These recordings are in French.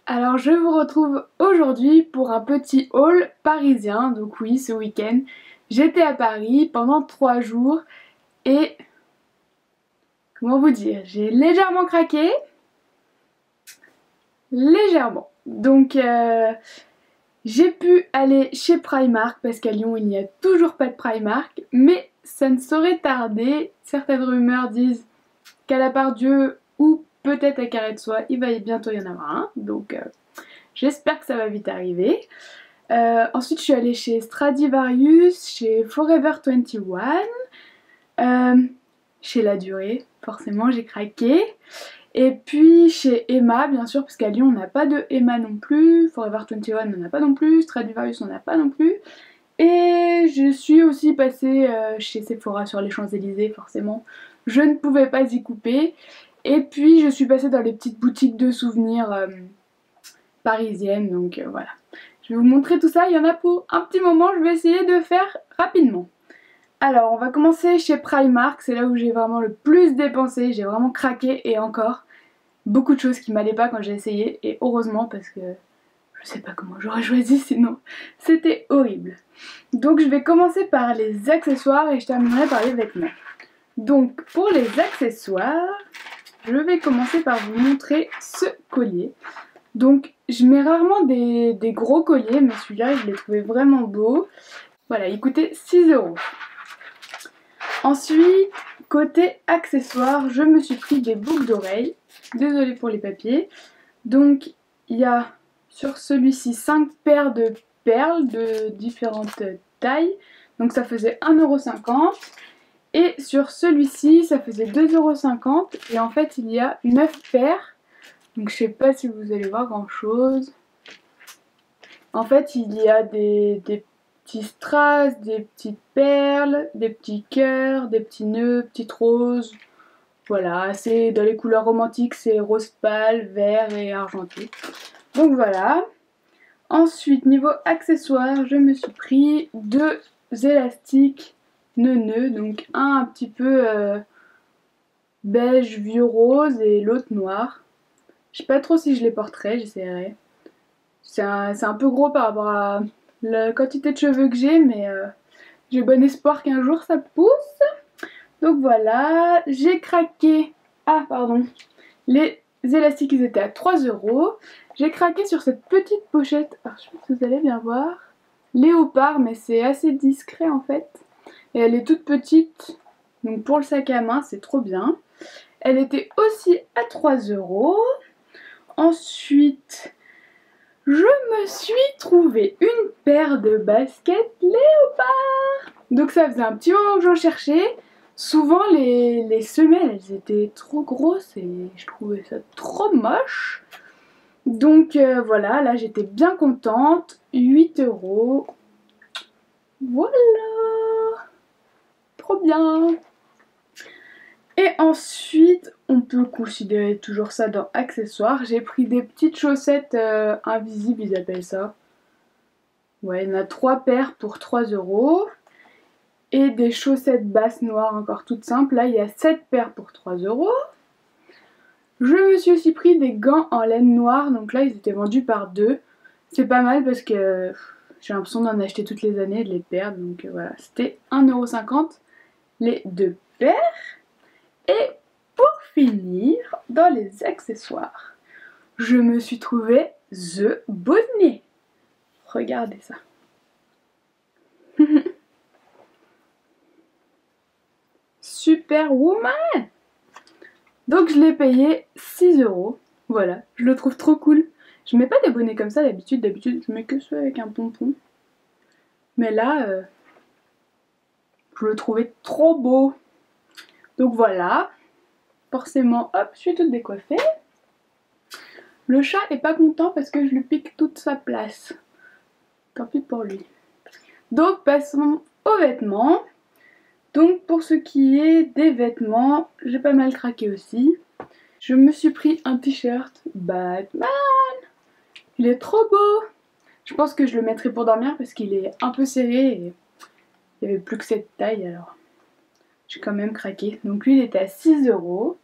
Alors je vous retrouve aujourd'hui pour un petit haul parisien. Donc oui, ce week-end, j'étais à Paris pendant 3 jours et comment vous dire, j'ai légèrement craqué. Légèrement. Donc j'ai pu aller chez Primark parce qu'à Lyon il n'y a toujours pas de Primark, mais ça ne saurait tarder. Certaines rumeurs disent qu'à la Part-Dieu ou peut-être à Carré de Soie, il va bientôt y en avoir un. Donc j'espère que ça va vite arriver. Ensuite je suis allée chez Stradivarius, chez Forever 21, chez La Durée, forcément j'ai craqué. Et puis chez Emma bien sûr, parce qu'à Lyon on n'a pas de Emma non plus, Forever 21 n'en a pas non plus, Stradivarius n'en a pas non plus. Et je suis aussi passée chez Sephora sur les Champs-Élysées, forcément je ne pouvais pas y couper. Et puis je suis passée dans les petites boutiques de souvenirs parisiennes, donc voilà. Je vais vous montrer tout ça, il y en a pour un petit moment, je vais essayer de faire rapidement. Alors on va commencer chez Primark, c'est là où j'ai vraiment le plus dépensé, j'ai vraiment craqué et encore beaucoup de choses qui m'allaient pas quand j'ai essayé et heureusement parce que je sais pas comment j'aurais choisi sinon c'était horrible. Donc je vais commencer par les accessoires et je terminerai par les vêtements. Donc pour les accessoires, je vais commencer par vous montrer ce collier. Donc je mets rarement des gros colliers, mais celui-là je l'ai trouvé vraiment beau. Voilà, il coûtait 6 €. Ensuite, côté accessoires, je me suis pris des boucles d'oreilles. Désolée pour les papiers. Donc il y a sur celui-ci 5 paires de perles de différentes tailles. Donc ça faisait 1,50 €. Et sur celui-ci, ça faisait 2,50 €. Et en fait, il y a 9 paires. Donc je sais pas si vous allez voir grand chose. En fait il y a des petits strass, des petites perles, des petits cœurs, des petits nœuds, petites roses. Voilà, c'est dans les couleurs romantiques, c'est rose pâle, vert et argenté. Donc voilà. Ensuite niveau accessoires, je me suis pris 2 élastiques nœuds, donc un petit peu beige vieux rose et l'autre noir. Je sais pas trop si je les porterai, j'essaierai. C'est un peu gros par rapport à la quantité de cheveux que j'ai, mais j'ai bon espoir qu'un jour ça pousse. Donc voilà, j'ai craqué. Ah pardon, les élastiques ils étaient à 3 €. J'ai craqué sur cette petite pochette, alors je sais pas si vous allez bien voir, léopard, mais c'est assez discret en fait. Et elle est toute petite, donc pour le sac à main c'est trop bien. Elle était aussi à 3 €. Ensuite, je me suis trouvé une paire de baskets léopard. Donc ça faisait un petit moment que j'en cherchais. Souvent les semelles elles étaient trop grosses et je trouvais ça trop moche. Donc voilà, là j'étais bien contente. 8 €. Voilà. Trop bien. Et ensuite, on peut considérer toujours ça dans accessoires. J'ai pris des petites chaussettes invisibles, ils appellent ça. Ouais, il y en a 3 paires pour 3 €. Et des chaussettes basses noires encore toutes simples. Là, il y a 7 paires pour 3 €. Je me suis aussi pris des gants en laine noire. Donc là, ils étaient vendus par 2. C'est pas mal parce que j'ai l'impression d'en acheter toutes les années et de les perdre. Donc voilà, c'était 1,50 € les 2 paires. Et pour finir, dans les accessoires, je me suis trouvé The Bonnet. Regardez ça. Superwoman. Donc je l'ai payé 6 €. Voilà, je le trouve trop cool. Je mets pas des bonnets comme ça d'habitude. D'habitude, je mets que ceux avec un pompon. Mais là, je le trouvais trop beau. Donc voilà. Forcément, hop, je suis toute décoiffée. Le chat est pas content parce que je lui pique toute sa place. Tant pis pour lui. Donc passons aux vêtements. Donc pour ce qui est des vêtements, j'ai pas mal craqué aussi. Je me suis pris un t-shirt Batman. Il est trop beau. Je pense que je le mettrai pour dormir parce qu'il est un peu serré et il n'y avait plus que cette taille alors. J'ai quand même craqué. Donc lui il était à 6 €.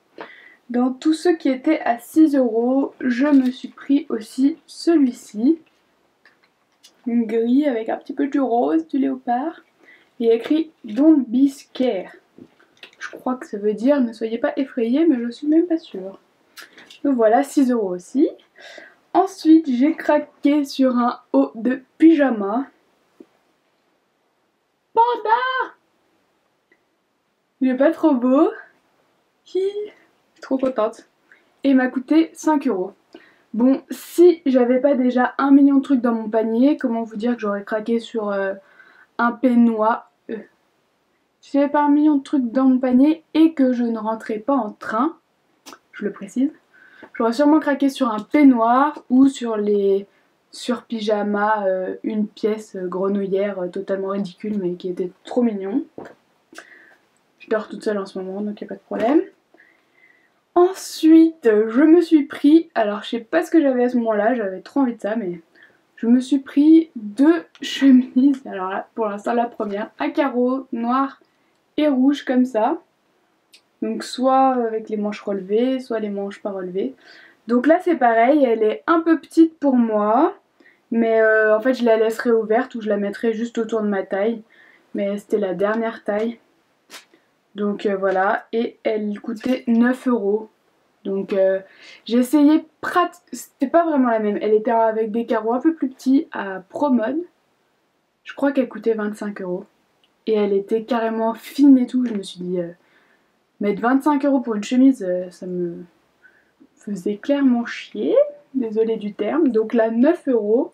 Dans tous ceux qui étaient à 6 €, je me suis pris aussi celui-ci. Une gris avec un petit peu du rose, du léopard. Il y a écrit Don't be scared. Je crois que ça veut dire ne soyez pas effrayés, mais je suis même pas sûre. Donc voilà, 6 € aussi. Ensuite, j'ai craqué sur un haut de pyjama. Panda! Il est pas trop beau. Je suis trop contente. Et il m'a coûté 5 €. Bon, si j'avais pas déjà 1 million de trucs dans mon panier, comment vous dire que j'aurais craqué sur un peignoir. Si j'avais pas 1 million de trucs dans mon panier et que je ne rentrais pas en train, je le précise, j'aurais sûrement craqué sur un peignoir ou sur les sur-pyjamas, une pièce grenouillère totalement ridicule mais qui était trop mignon. Je dors toute seule en ce moment donc il n'y a pas de problème. Ensuite, je me suis pris, alors je sais pas ce que j'avais à ce moment-là, j'avais trop envie de ça, mais je me suis pris 2 chemises. Alors là, pour l'instant, la première à carreaux, noir et rouge comme ça. Donc soit avec les manches relevées, soit les manches pas relevées. Donc là c'est pareil, elle est un peu petite pour moi, mais en fait je la laisserai ouverte ou je la mettrai juste autour de ma taille. Mais c'était la dernière taille. Donc voilà, et elle coûtait 9 €. Donc j'ai essayé, c'était pas vraiment la même, elle était avec des carreaux un peu plus petits à Promode. Je crois qu'elle coûtait 25 €. Et elle était carrément fine et tout, je me suis dit, mettre 25 € pour une chemise, ça me faisait clairement chier, désolée du terme. Donc là 9 €,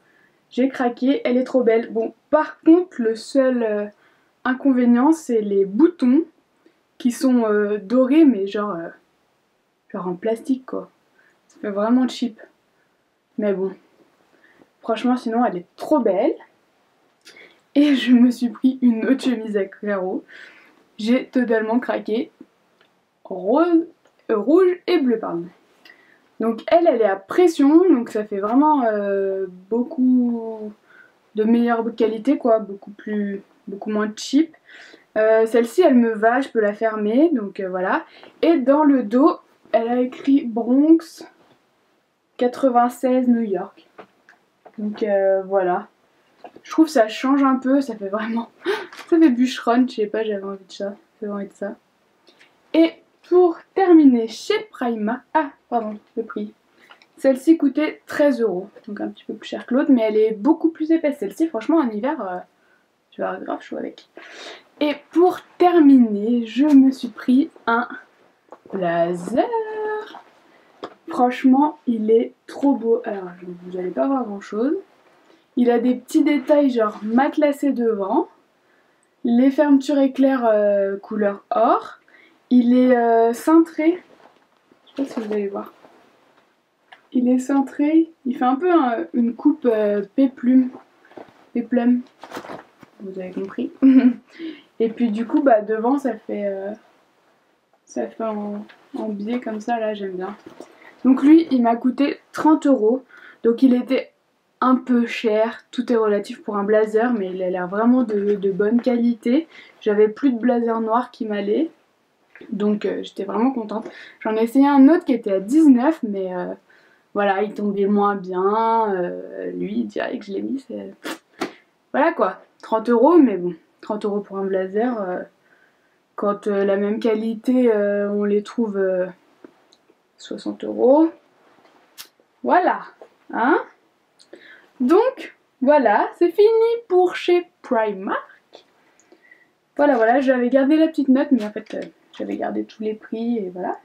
j'ai craqué, elle est trop belle. Bon, par contre le seul inconvénient c'est les boutons qui sont dorés mais genre en plastique quoi. Ça fait vraiment cheap. Mais bon, franchement sinon elle est trop belle. Et je me suis pris une autre chemise à carreaux. J'ai totalement craqué. Rouge et bleu pardon. Donc elle est à pression, donc ça fait vraiment beaucoup de meilleure qualité quoi, beaucoup moins cheap. Celle-ci elle me va, je peux la fermer, donc voilà. Et dans le dos, elle a écrit Bronx 96 New York. Donc voilà. Je trouve que ça change un peu, ça fait vraiment... ça fait bûcheronne, je sais pas, j'avais envie de ça. J'avais envie de ça. Et pour terminer chez Primark... Ah, pardon, le prix. Celle-ci coûtait 13 €, donc un petit peu plus cher que l'autre, mais elle est beaucoup plus épaisse. Celle-ci, franchement, en hiver, je vais avoir grave chaud avec. Et pour terminer, je me suis pris un blazer. Franchement, il est trop beau. Alors, vous n'allez pas voir grand-chose. Il a des petits détails genre matelassés devant. Les fermetures éclairs couleur or. Il est cintré. Je sais pas si vous allez voir. Il est cintré. Il fait un peu une coupe péplum. Vous avez compris. Et puis du coup, bah devant ça fait en biais comme ça. Là, j'aime bien. Donc lui, il m'a coûté 30 €. Donc il était un peu cher, tout est relatif pour un blazer, mais il a l'air vraiment de bonne qualité. J'avais plus de blazer noir qui m'allait, donc j'étais vraiment contente. J'en ai essayé un autre qui était à 19, mais voilà, il tombait moins bien. Lui, direct que je l'ai mis, c'est... Voilà quoi, 30 €, mais bon, 30 € pour un blazer, quand la même qualité, on les trouve 60 €. Voilà, hein? Donc, voilà, c'est fini pour chez Primark. Voilà, j'avais gardé la petite note, mais en fait, j'avais gardé tous les prix, et voilà.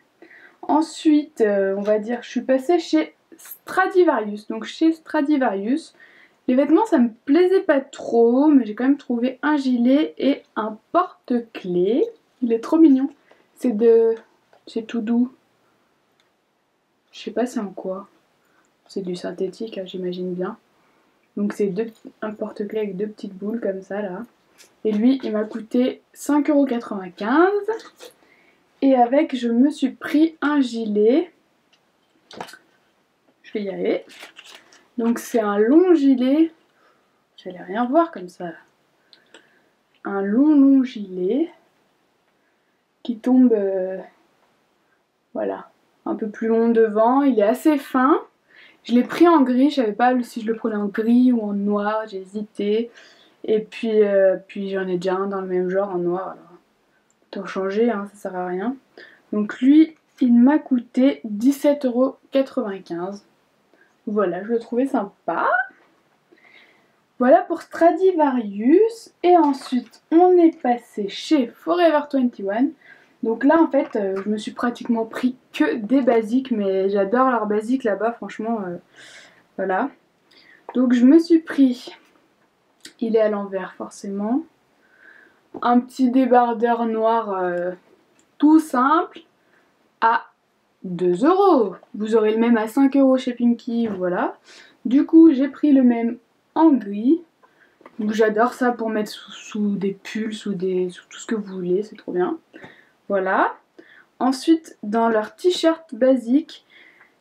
Ensuite, on va dire, je suis passée chez Stradivarius. Donc, chez Stradivarius, les vêtements, ça me plaisait pas trop, mais j'ai quand même trouvé un gilet et un porte-clés. Il est trop mignon. C'est tout doux. Je sais pas c'est en quoi. C'est du synthétique, hein, j'imagine bien. Donc c'est un porte-clés avec 2 petites boules comme ça là. Et lui il m'a coûté 5,95 €. Et avec je me suis pris un gilet. Je vais y aller. Donc c'est un long gilet. J'allais rien voir comme ça. Un long gilet. Qui tombe... voilà. un peu plus long devant, il est assez fin. Je l'ai pris en gris, je savais pas si je le prenais en gris ou en noir, j'ai hésité. Et puis j'en ai déjà un dans le même genre en noir, alors autant changer, hein, ça sert à rien. Donc lui, il m'a coûté 17,95 €. Voilà, je le trouvais sympa. Voilà pour Stradivarius. Et ensuite, on est passé chez Forever 21. Donc là, en fait, je me suis pratiquement pris que des basiques, mais j'adore leurs basiques là-bas, franchement. Voilà. Donc je me suis pris, il est à l'envers forcément, un petit débardeur noir tout simple à 2 €. Vous aurez le même à 5 € chez Pinky, voilà. Du coup, j'ai pris le même en gris. J'adore ça pour mettre sous des pulls, sous tout ce que vous voulez, c'est trop bien. Voilà. Ensuite, dans leur t-shirt basique,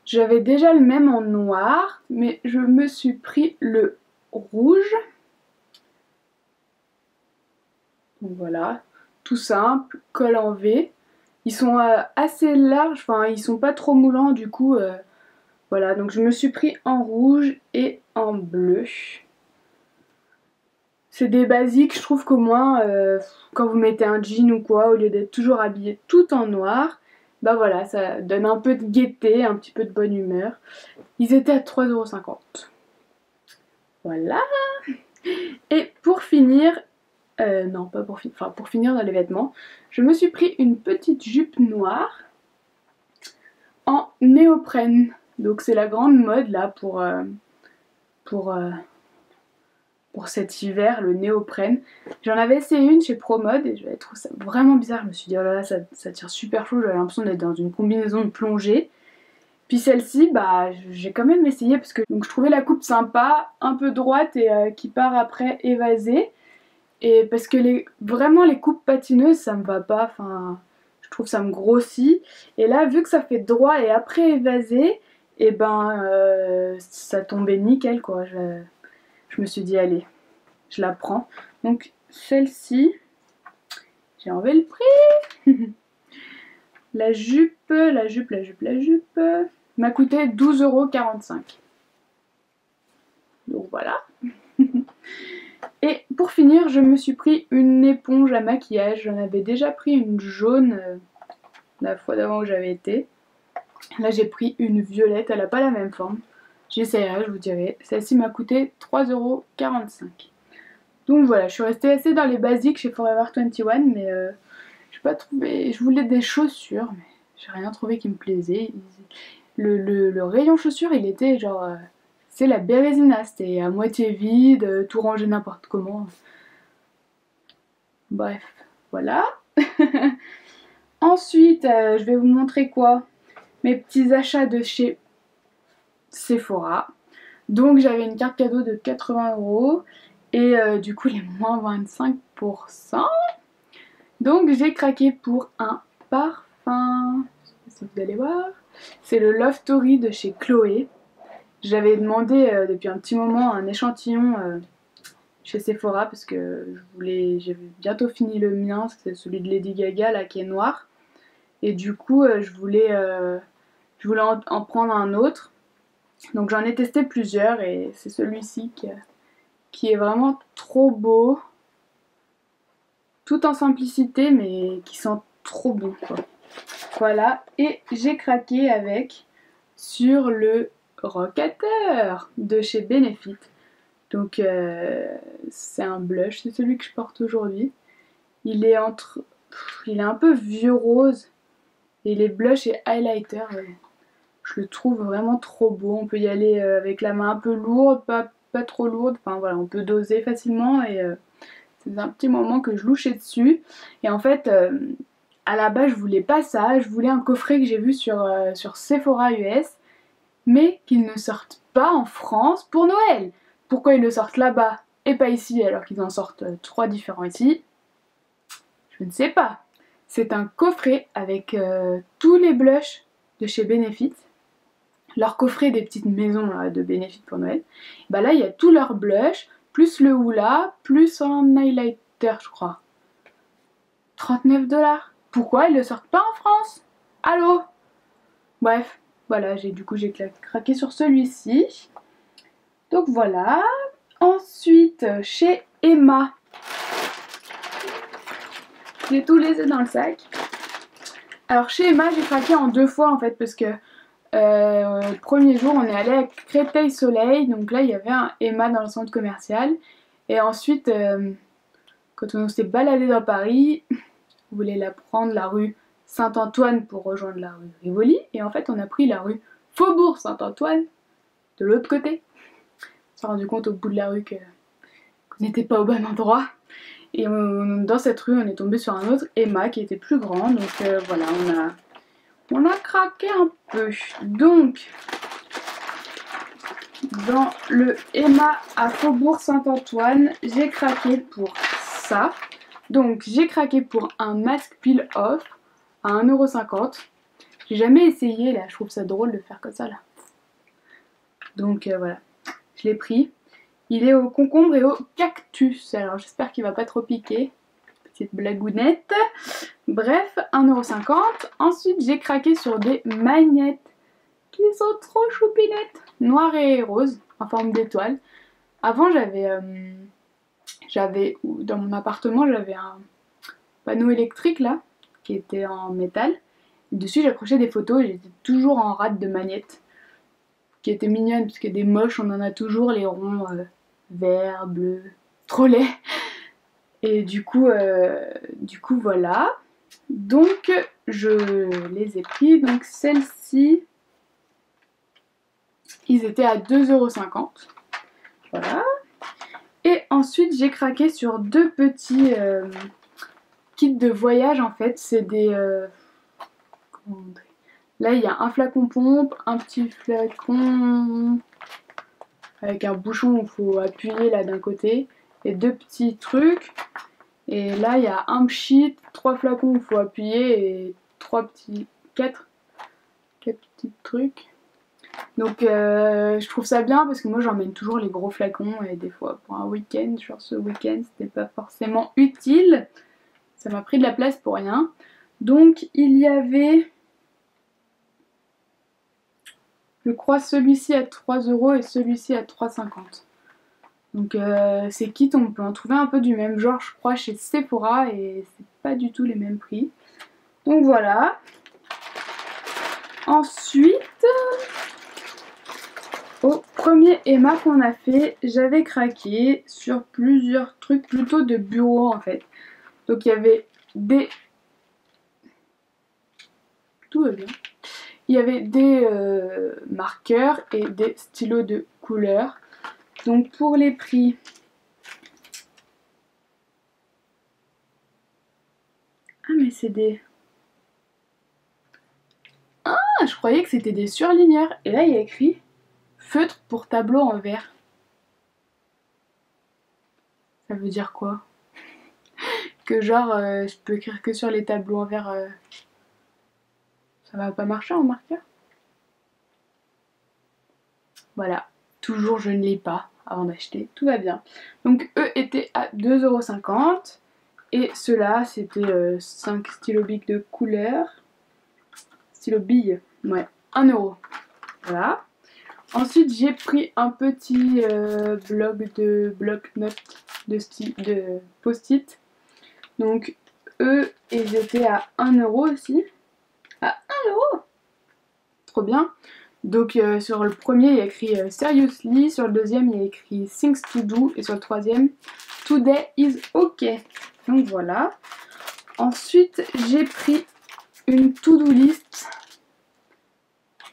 j'avais déjà le même en noir, mais je me suis pris le rouge. Donc voilà, tout simple, col en V. Ils sont assez larges, enfin ils sont pas trop moulants du coup. Voilà, donc je me suis pris en rouge et en bleu. C'est des basiques, je trouve qu'au moins, quand vous mettez un jean ou quoi, au lieu d'être toujours habillé tout en noir, bah voilà, ça donne un peu de gaieté, un petit peu de bonne humeur. Ils étaient à 3,50 €. Voilà. Et pour finir, non pas pour finir, enfin pour finir dans les vêtements, je me suis pris une petite jupe noire en néoprène. Donc c'est la grande mode là pour cet hiver, le néoprène. J'en avais essayé une chez Promode et j'avais trouvé ça vraiment bizarre. Je me suis dit, oh là là, ça tire super chaud, j'avais l'impression d'être dans une combinaison de plongée. Puis celle-ci, bah, j'ai quand même essayé parce que donc, je trouvais la coupe sympa, un peu droite et qui part après évasée. Et parce que vraiment les coupes patineuses, ça me va pas, enfin, je trouve ça me grossit. Et là, vu que ça fait droit et après évasé, et ben ça tombait nickel quoi. Je me suis dit, allez, je la prends. Donc celle-ci, j'ai enlevé le prix. La jupe m'a coûté 12,45 €. Donc voilà. Et pour finir, je me suis pris une éponge à maquillage. J'en avais déjà pris une jaune la fois d'avant où j'avais été. Là j'ai pris une violette, elle n'a pas la même forme. J'essaierai, je vous dirai. Celle-ci m'a coûté 3,45 €. Donc voilà, je suis restée assez dans les basiques chez Forever 21, mais j'ai pas trouvé. Je voulais des chaussures, mais j'ai rien trouvé qui me plaisait. Le rayon chaussures, il était genre. C'est la Bérésina, c'était à moitié vide, tout rangé n'importe comment. Bref, voilà. Ensuite, je vais vous montrer quoi? Mes petits achats de chez Sephora. Donc j'avais une carte cadeau de 80 € et du coup les moins 25%. Donc j'ai craqué pour un parfum. Je sais pas si vous allez voir. C'est le Love Story de chez Chloé. J'avais demandé depuis un petit moment un échantillon chez Sephora parce que j'ai bientôt fini le mien, c'est celui de Lady Gaga là qui est noir. Et du coup je voulais en prendre un autre. Donc j'en ai testé plusieurs et c'est celui-ci qui est vraiment trop beau. Tout en simplicité mais qui sent trop bon quoi. Voilà, et j'ai craqué avec sur le Rockateur de chez Benefit. Donc c'est un blush, c'est celui que je porte aujourd'hui. Il est un peu vieux rose et les blushs et highlighter, je le trouve vraiment trop beau. On peut y aller avec la main un peu lourde, pas trop lourde. Enfin voilà, on peut doser facilement et c'est un petit moment que je louchais dessus. Et en fait, à la base, je voulais pas ça. Je voulais un coffret que j'ai vu sur Sephora US, mais qu'ils ne sortent pas en France pour Noël. Pourquoi ils le sortent là-bas et pas ici alors qu'ils en sortent 3 différents ici? Je ne sais pas. C'est un coffret avec tous les blushs de chez Benefit. Leur coffret des petites maisons là, de Benefit pour Noël. Bah là, il y a tous leurs blushs, plus le hula, plus un highlighter, je crois. 39 $. Pourquoi ils le sortent pas en France? Allô? Bref, voilà, du coup j'ai craqué sur celui-ci. Donc voilà. Ensuite, chez Emma, j'ai tout laissé dans le sac. Alors chez Emma, j'ai craqué en 2 fois en fait parce que le premier jour on est allé à Créteil-Soleil, donc là il y avait un Emma dans le centre commercial. Et ensuite, quand on s'est baladé dans Paris, on voulait la prendre la rue Saint-Antoine pour rejoindre la rue Rivoli. Et en fait on a pris la rue Faubourg Saint-Antoine de l'autre côté. On s'est rendu compte au bout de la rue qu'on n'était pas au bon endroit. Et dans cette rue on est tombé sur un autre Emma qui était plus grand. Donc voilà, on a craqué un peu. Donc dans le Emma à Faubourg Saint-Antoine, j'ai craqué pour ça. Donc j'ai craqué pour un masque peel-off à 1,50 €. J'ai jamais essayé là, je trouve ça drôle de faire comme ça là. Donc voilà, je l'ai pris. Il est au concombre et au cactus, alors j'espère qu'il va pas trop piquer. Petite blagounette. Bref, 1,50 €. Ensuite j'ai craqué sur des magnettes qui sont trop choupinettes, noires et roses, en forme d'étoile. Avant j'avais dans mon appartement j'avais un panneau électrique là qui était en métal. Dessus j'accrochais des photos et j'étais toujours en rate de magnettes qui étaient mignonnes parce que des moches on en a toujours, les ronds verts, bleus, trop laid. Et du coup voilà. Donc je les ai pris. Donc celle-ci, ils étaient à 2,50 €. Voilà. Et ensuite j'ai craqué sur 2 petits kits de voyage en fait. C'est des... là il y a un flacon pompe, un petit flacon avec un bouchon où il faut appuyer là d'un côté. Et 2 petits trucs. Et là il y a un pchit, 3 flacons où il faut appuyer et 4 petits trucs. Donc je trouve ça bien parce que moi j'emmène toujours les gros flacons et des fois pour un week-end, genre ce week-end c'était pas forcément utile. Ça m'a pris de la place pour rien. Donc il y avait, je crois, celui-ci à 3 € et celui-ci à 3,50 €. Donc ces kits on peut en trouver un peu du même genre je crois chez Sephora et c'est pas du tout les mêmes prix. Donc voilà. Ensuite, au premier Emma qu'on a fait, j'avais craqué sur plusieurs trucs plutôt de bureau en fait. Donc il y avait des... Tout va bien. Il y avait des marqueurs et des stylos de couleur. Donc pour les prix, ah mais c'est des... Ah, je croyais que c'était des surligneurs. Et là il y a écrit feutre pour tableau en verre. Ça veut dire quoi? Que genre je peux écrire que sur les tableaux en verre, ça va pas marcher en marqueur? Voilà, toujours je ne lis pas avant d'acheter, tout va bien. Donc eux étaient à 2,50 € et ceux-là c'était 5 stylos bics de couleur. Stylo bille, ouais, 1 €. Voilà. Ensuite j'ai pris un petit bloc-notes de post-it. Donc eux ils étaient à 1 € aussi. À 1 €! Trop bien. Donc sur le premier il y a écrit Seriously, sur le deuxième il y a écrit Things to do et sur le troisième Today is OK. Donc voilà. Ensuite j'ai pris une to-do list.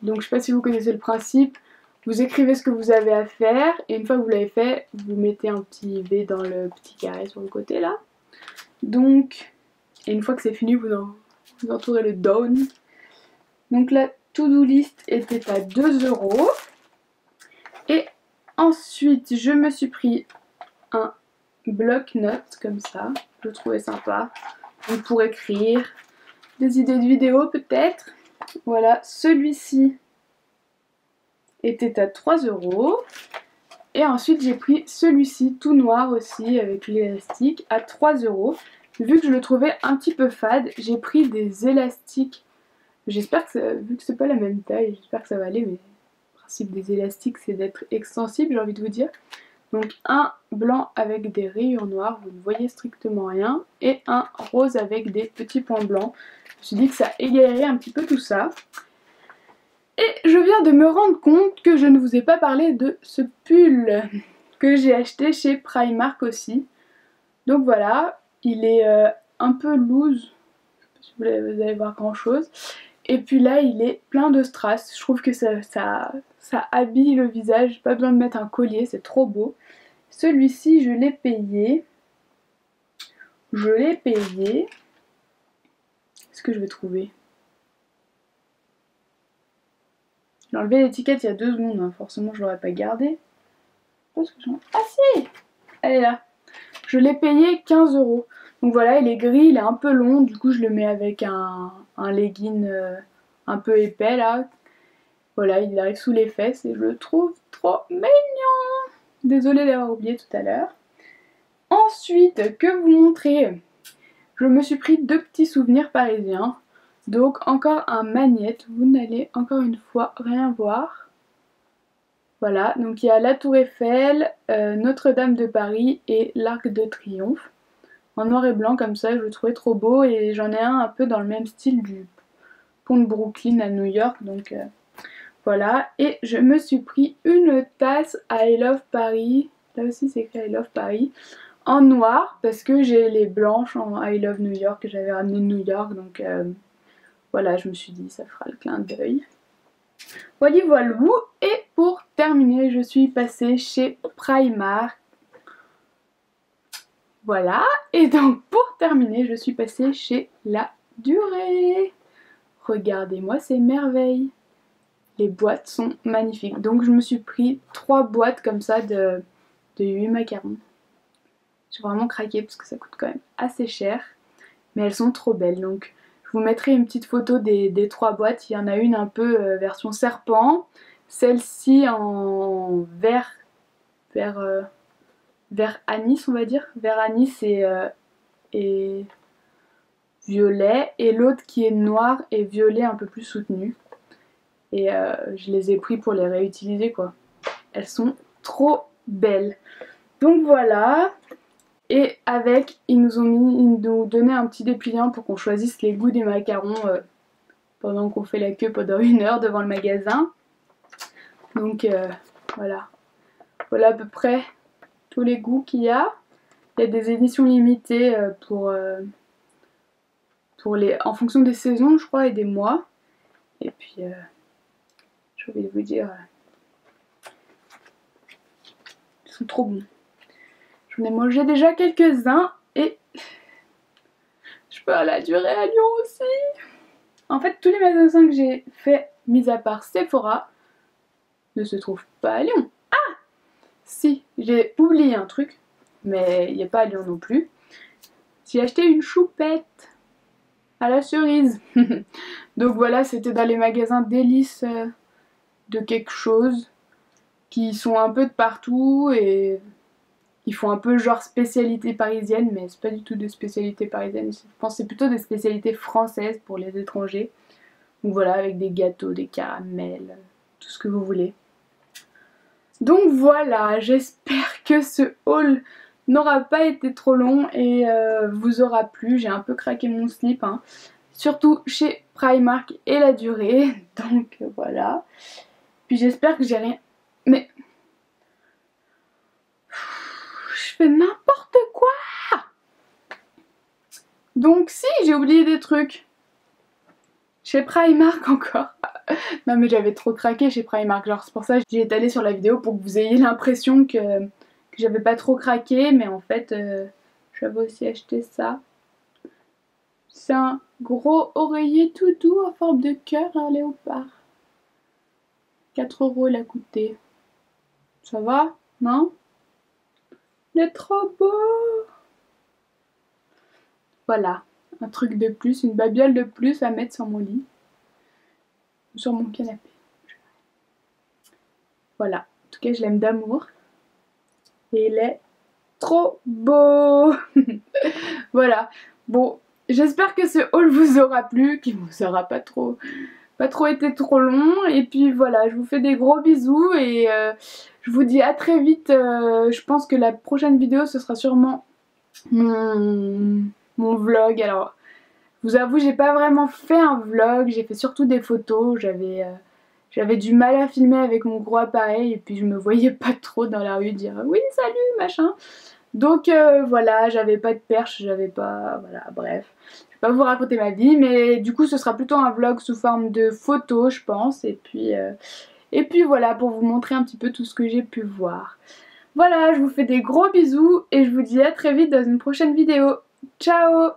Donc je sais pas si vous connaissez le principe. Vous écrivez ce que vous avez à faire et une fois que vous l'avez fait, vous mettez un petit V dans le petit carré sur le côté là. Donc, et une fois que c'est fini, vous entourez le down. Donc la to-do list était à 2 €. Et ensuite, je me suis pris un bloc-notes comme ça. Je le trouvais sympa. Donc pour écrire des idées de vidéos peut-être. Voilà, celui-ci était à 3 €. Et ensuite j'ai pris celui-ci tout noir aussi avec l'élastique à 3 €. Vu que je le trouvais un petit peu fade, j'ai pris des élastiques J'espère que vu que c'est pas la même taille, j'espère que ça va aller, mais le principe des élastiques c'est d'être extensible, j'ai envie de vous dire. Donc un blanc avec des rayures noires, vous ne voyez strictement rien, et un rose avec des petits points blancs. Je me suis dit que ça égalerait un petit peu tout ça. Et je viens de me rendre compte que je ne vous ai pas parlé de ce pull que j'ai acheté chez Primark aussi. Donc voilà, il est un peu loose, je sais pas si vous allez voir grand chose. Et puis là il est plein de strass, je trouve que ça habille le visage, pas besoin de mettre un collier, c'est trop beau. Celui-ci je l'ai payé, est-ce que je vais trouver? J'ai enlevé l'étiquette il y a 2 secondes, hein. Forcément je l'aurais pas gardé. Ah si, elle est là. Je l'ai payé 15 €. Donc voilà, il est gris, il est un peu long, du coup je le mets avec un legging un peu épais là. Voilà, il arrive sous les fesses et je le trouve trop mignon. Désolée d'avoir oublié tout à l'heure. Ensuite, que vous montrer, je me suis pris 2 petits souvenirs parisiens. Donc encore un magnète, vous n'allez encore une fois rien voir. Voilà, donc il y a la Tour Eiffel, Notre-Dame de Paris et l'Arc de Triomphe. En noir et blanc comme ça, je le trouvais trop beau et j'en ai un peu dans le même style du pont de Brooklyn à New York. Donc voilà, et je me suis pris une tasse I Love Paris. Là aussi c'est écrit I Love Paris. En noir parce que j'ai les blanches en I Love New York que j'avais ramené de New York. Donc voilà, je me suis dit ça fera le clin d'œil. Voilà, voilà. Et pour terminer, je suis passée chez Primark. Voilà, et donc pour terminer, je suis passée chez La Durée. Regardez-moi ces merveilles. Les boîtes sont magnifiques. Donc je me suis pris 3 boîtes comme ça de 8 macarons. J'ai vraiment craqué parce que ça coûte quand même assez cher. Mais elles sont trop belles. Donc je vous mettrai une petite photo des 3 boîtes. Il y en a une un peu version serpent. Celle-ci en vert anis on va dire. Vert anis et violet. Et l'autre qui est noir et violet un peu plus soutenu. Et je les ai pris pour les réutiliser quoi. Elles sont trop belles. Donc voilà. Et avec, ils nous donnaient un petit dépliant pour qu'on choisisse les goûts des macarons pendant qu'on fait la queue pendant 1 heure devant le magasin. Donc voilà. Voilà à peu près tous les goûts qu'il y a. Il y a des éditions limitées en fonction des saisons je crois et des mois. Et puis je vais vous dire, ils sont trop bons. J'en ai mangé déjà quelques-uns et je peux à La Durée à Lyon aussi. En fait tous les magasins que j'ai fait, mis à part Sephora, ne se trouvent pas à Lyon. Ah si, j'ai oublié un truc, mais il n'y a pas à Lyon non plus. J'ai acheté une choupette à la cerise. Donc voilà, c'était dans les magasins délices de quelque chose qui sont un peu de partout et ils font un peu genre spécialité parisienne, mais c'est pas du tout des spécialités parisiennes. Je pense que c'est plutôt des spécialités françaises pour les étrangers. Donc voilà, avec des gâteaux, des caramels, tout ce que vous voulez. Donc voilà, j'espère que ce haul n'aura pas été trop long et vous aura plu. J'ai un peu craqué mon slip, hein. Surtout chez Primark et La Durée. Donc voilà. Puis j'espère que j'ai rien... Mais... je fais n'importe quoi. Donc si, j'ai oublié des trucs. Chez Primark encore. Non mais j'avais trop craqué chez Primark, genre c'est pour ça que j'ai étalé sur la vidéo pour que vous ayez l'impression que j'avais pas trop craqué, mais en fait j'avais aussi acheté ça. C'est un gros oreiller tout doux en forme de cœur, un léopard. 4 € il a coûté. Ça va? Non? Il est trop beau! Voilà, un truc de plus, une babiole de plus à mettre sur mon lit. Sur mon canapé. Voilà, en tout cas je l'aime d'amour. Et il est trop beau. Voilà, bon, j'espère que ce haul vous aura plu, qu'il vous aura pas trop été trop long. Et puis voilà, je vous fais des gros bisous et je vous dis à très vite. Je pense que la prochaine vidéo ce sera sûrement mon vlog. Alors je vous avoue, j'ai pas vraiment fait un vlog, j'ai fait surtout des photos. J'avais du mal à filmer avec mon gros appareil et puis je me voyais pas trop dans la rue dire oui salut machin. Donc voilà, j'avais pas de perche, j'avais pas... voilà, bref. Je vais pas vous raconter ma vie, mais du coup ce sera plutôt un vlog sous forme de photos je pense. Et puis voilà, pour vous montrer un petit peu tout ce que j'ai pu voir. Voilà, je vous fais des gros bisous et je vous dis à très vite dans une prochaine vidéo. Ciao!